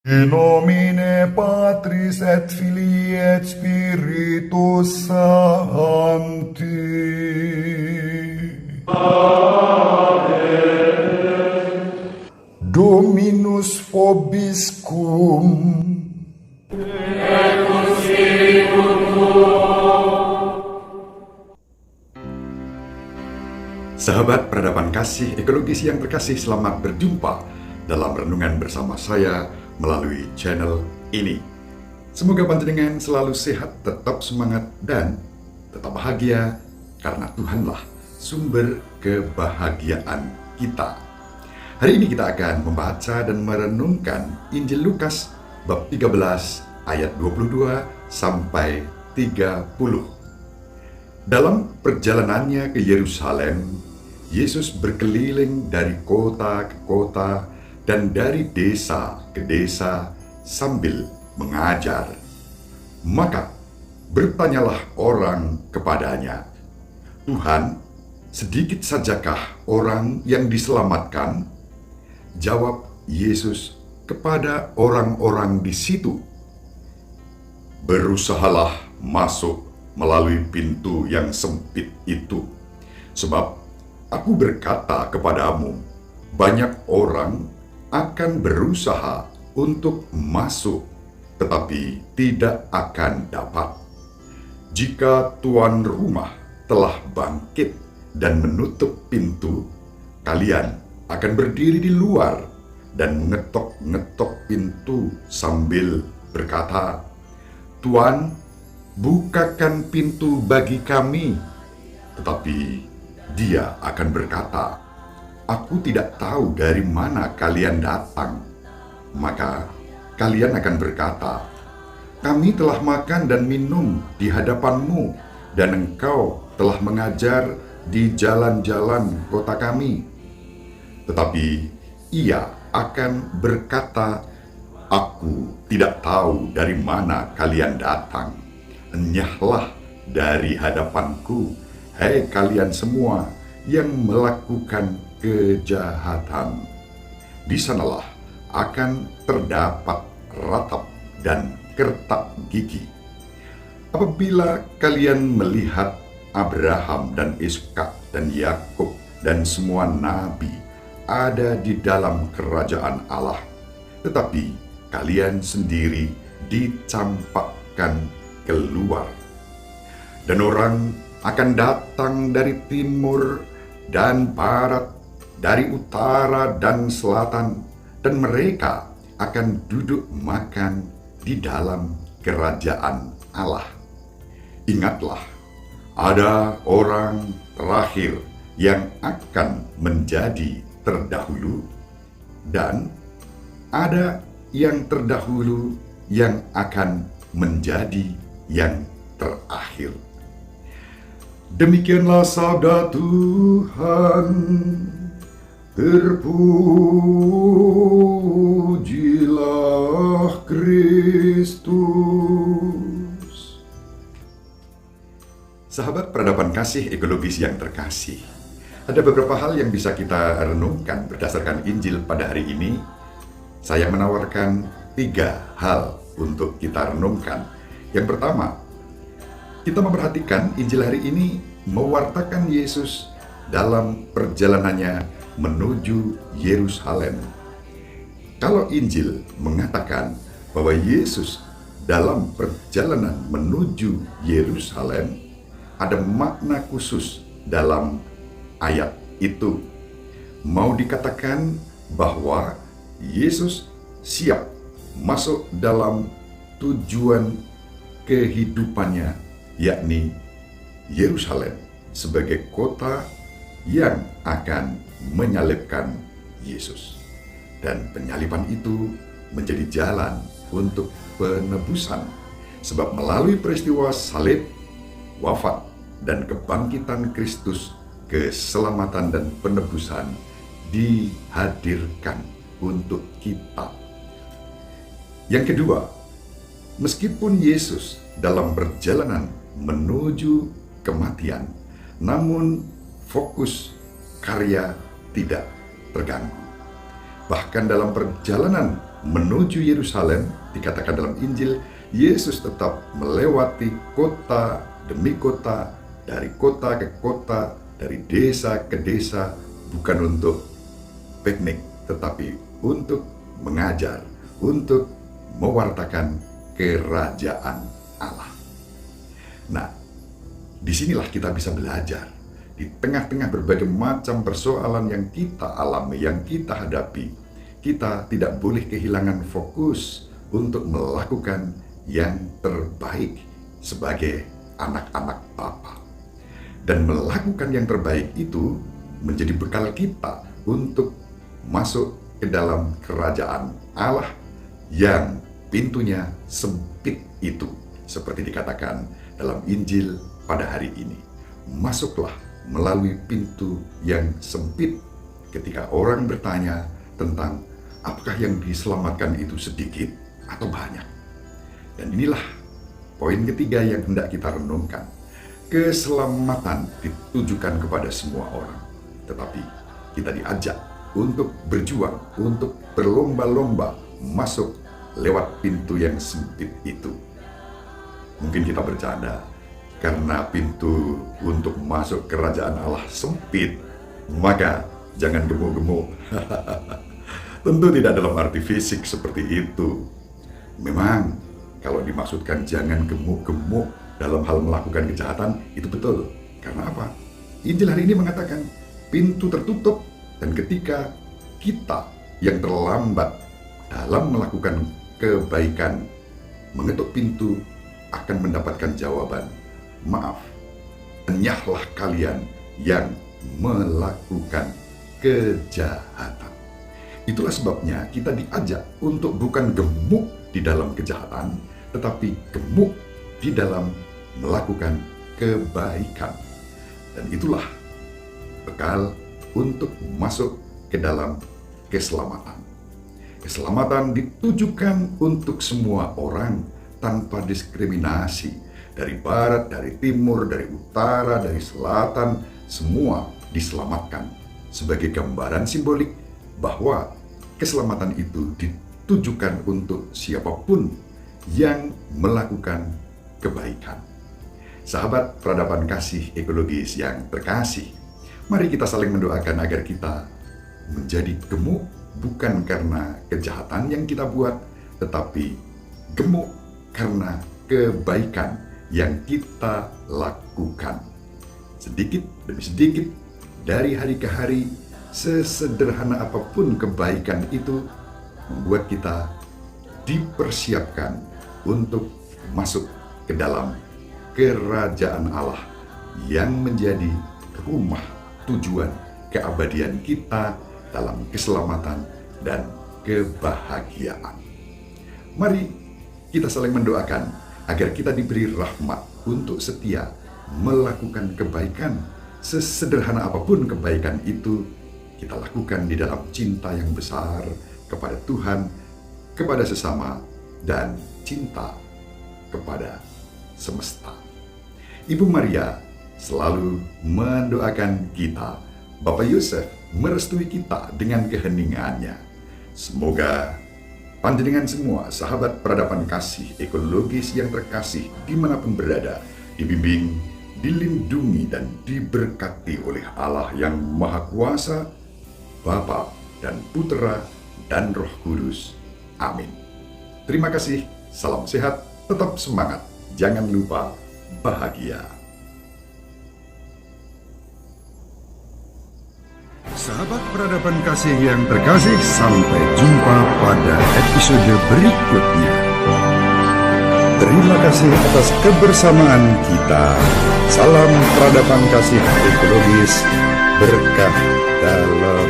In nomine Patris et Filii et Spiritus Sancti. Dominus vobiscum. Sahabat peradaban kasih ekologis yang terkasih, selamat berjumpa dalam renungan bersama saya melalui channel ini. Semoga panjenengan selalu sehat, tetap semangat, dan tetap bahagia karena Tuhanlah sumber kebahagiaan kita. Hari ini kita akan membaca dan merenungkan Injil Lukas bab 13 ayat 22 sampai 30. Dalam perjalanannya ke Yerusalem, Yesus berkeliling dari kota ke kota dan dari desa ke desa sambil mengajar. Maka bertanyalah orang kepadanya, "Tuhan, sedikit sajakah orang yang diselamatkan?" Jawab Yesus kepada orang-orang di situ, "Berusahalah masuk melalui pintu yang sempit itu, sebab Aku berkata kepadamu, banyak orang akan berusaha untuk masuk, tetapi tidak akan dapat. Jika tuan rumah telah bangkit dan menutup pintu, kalian akan berdiri di luar dan mengetok-ngetok pintu sambil berkata, 'Tuan, bukakan pintu bagi kami.' Tetapi Dia akan berkata, 'Aku tidak tahu dari mana kalian datang.' Maka kalian akan berkata, 'Kami telah makan dan minum di hadapanmu, dan engkau telah mengajar di jalan-jalan kota kami.' Tetapi ia akan berkata, 'Aku tidak tahu dari mana kalian datang. Enyahlah dari hadapanku, hai kalian semua yang melakukan kejahatan.' Di sanalah akan terdapat ratap dan kertak gigi. Apabila kalian melihat Abraham dan Ishak dan Yakub dan semua nabi ada di dalam kerajaan Allah, tetapi kalian sendiri dicampakkan keluar. Dan orang akan datang dari timur dan barat, dari utara dan selatan, dan mereka akan duduk makan di dalam kerajaan Allah. Ingatlah, ada orang terakhir yang akan menjadi terdahulu, dan ada yang terdahulu yang akan menjadi yang terakhir." Demikianlah sabda Tuhan. Terpujilah Kristus. Sahabat peradaban kasih ekologis yang terkasih, ada beberapa hal yang bisa kita renungkan berdasarkan Injil pada hari ini. Saya menawarkan 3 hal untuk kita renungkan. Yang pertama, kita memperhatikan Injil hari ini mewartakan Yesus dalam perjalanannya menuju Yerusalem. Kalau Injil mengatakan bahwa Yesus dalam perjalanan menuju Yerusalem, ada makna khusus dalam ayat itu. Mau dikatakan bahwa Yesus siap masuk dalam tujuan kehidupannya, yakni Yerusalem sebagai kota yang akan menyalibkan Yesus. Dan penyaliban itu menjadi jalan untuk penebusan, sebab melalui peristiwa salib, wafat, dan kebangkitan Kristus, keselamatan dan penebusan dihadirkan untuk kita. Yang kedua, meskipun Yesus dalam perjalanan menuju kematian, namun fokus karya tidak terganggu. Bahkan dalam perjalanan menuju Yerusalem, dikatakan dalam Injil, Yesus tetap melewati kota demi kota, dari kota ke kota, dari desa ke desa, bukan untuk piknik, tetapi untuk mengajar, untuk mewartakan kerajaan Allah. Nah, disinilah kita bisa belajar. Di tengah-tengah berbagai macam persoalan yang kita alami, yang kita hadapi, kita tidak boleh kehilangan fokus untuk melakukan yang terbaik sebagai anak-anak Bapa. Dan melakukan yang terbaik itu menjadi bekal kita untuk masuk ke dalam kerajaan Allah yang pintunya sempit itu. Seperti dikatakan dalam Injil pada hari ini. Masuklah melalui pintu yang sempit. Ketika orang bertanya tentang apakah yang diselamatkan itu sedikit atau banyak. Dan inilah poin ketiga yang hendak kita renungkan. Keselamatan ditujukan kepada semua orang. Tetapi kita diajak untuk berjuang, untuk berlomba-lomba masuk lewat pintu yang sempit itu. Mungkin kita bercanda, karena pintu untuk masuk kerajaan Allah sempit, maka jangan gemuk-gemuk. Tentu tidak dalam arti fisik seperti itu. Memang kalau dimaksudkan jangan gemuk-gemuk dalam hal melakukan kejahatan, itu betul. Karena apa? Injil hari ini mengatakan pintu tertutup, dan ketika kita yang terlambat dalam melakukan kebaikan mengetuk pintu akan mendapatkan jawaban, maaf, enyahlah kalian yang melakukan kejahatan. Itulah sebabnya kita diajak untuk bukan gemuk di dalam kejahatan, tetapi gemuk di dalam melakukan kebaikan. Dan itulah bekal untuk masuk ke dalam keselamatan. Keselamatan ditujukan untuk semua orang tanpa diskriminasi. Dari barat, dari timur, dari utara, dari selatan, semua diselamatkan. Sebagai gambaran simbolik bahwa keselamatan itu ditujukan untuk siapapun yang melakukan kebaikan. Sahabat peradaban kasih ekologis yang terkasih, mari kita saling mendoakan agar kita menjadi gemuk bukan karena kejahatan yang kita buat, tetapi gemuk karena kebaikan yang kita lakukan. Sedikit demi sedikit, dari hari ke hari, sesederhana apapun kebaikan itu membuat kita dipersiapkan untuk masuk ke dalam kerajaan Allah yang menjadi rumah tujuan keabadian kita dalam keselamatan dan kebahagiaan. Mari kita saling mendoakan agar kita diberi rahmat untuk setia melakukan kebaikan. Sesederhana apapun kebaikan itu, kita lakukan di dalam cinta yang besar kepada Tuhan, kepada sesama, dan cinta kepada semesta. Ibu Maria selalu mendoakan kita. Bapak Yosef merestui kita dengan keheningannya. Semoga panjenengan semua, sahabat peradaban kasih ekologis yang terkasih dimanapun berada, dibimbing, dilindungi, dan diberkati oleh Allah yang Maha Kuasa, Bapa dan Putera dan Roh Kudus. Amin. Terima kasih, salam sehat, tetap semangat, jangan lupa bahagia. Sahabat peradaban kasih yang terkasih, sampai jumpa pada episode berikutnya. Terima kasih atas kebersamaan kita. Salam peradaban kasih ekologis, berkah dalam